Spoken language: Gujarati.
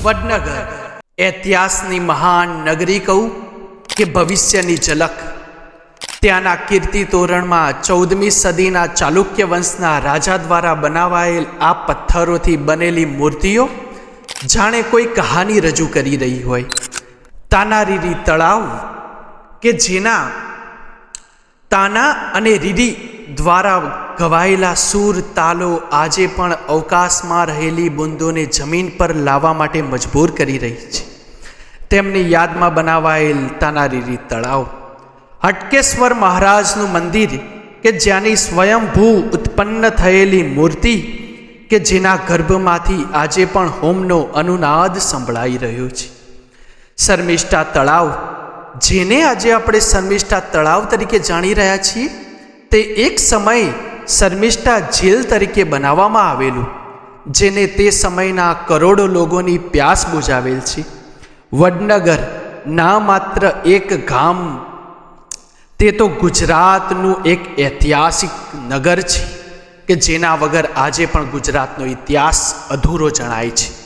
વડનગર ઇતિહાસની મહાન નગરી કહું કે ભવિષ્યની ઝલક. ત્યાંના કીર્તિ તોરણમાં 14મી સદીના ચાલુક્ય વંશના રાજા દ્વારા બનાવાયેલ આ પથ્થરોથી બનેલી મૂર્તિઓ જાણે કોઈ કહાની રજૂ કરી રહી હોય. તાનારીરી તળાવ કે જેના તાના અને રીરી દ્વારા ગવાયેલા સૂર તાલો આજે પણ અવકાશમાં રહેલી બુંદોને જમીન પર લાવવા માટે મજબૂર કરી રહી છે. તેમની યાદમાં બનાવાયેલ તાનારીરી તળાવ, હટકેશ્વર મહારાજનું મંદિર કે જ્યાંની સ્વયંભૂ ઉત્પન્ન થયેલી મૂર્તિ કે જેના ગર્ભમાંથી આજે પણ હોમનો અનુનાદ સંભળાઈ રહ્યો છે. શર્મિષ્ઠા તળાવ, જેને આજે આપણે શર્મિષ્ઠા તળાવ તરીકે જાણી રહ્યા છીએ, તે એક સમયે શર્મિષ્ઠા જેલ તરીકે બનાવવામાં આવેલું, જેને તે સમયના કરોડો લોકોની પ્યાસ બુઝાવેલ છે. વડનગર ના માત્ર એક ગામ, તે તો ગુજરાતનું એક ઐતિહાસિક નગર છે કે જેના વગર આજે પણ ગુજરાતનો ઇતિહાસ અધૂરો જણાય છે.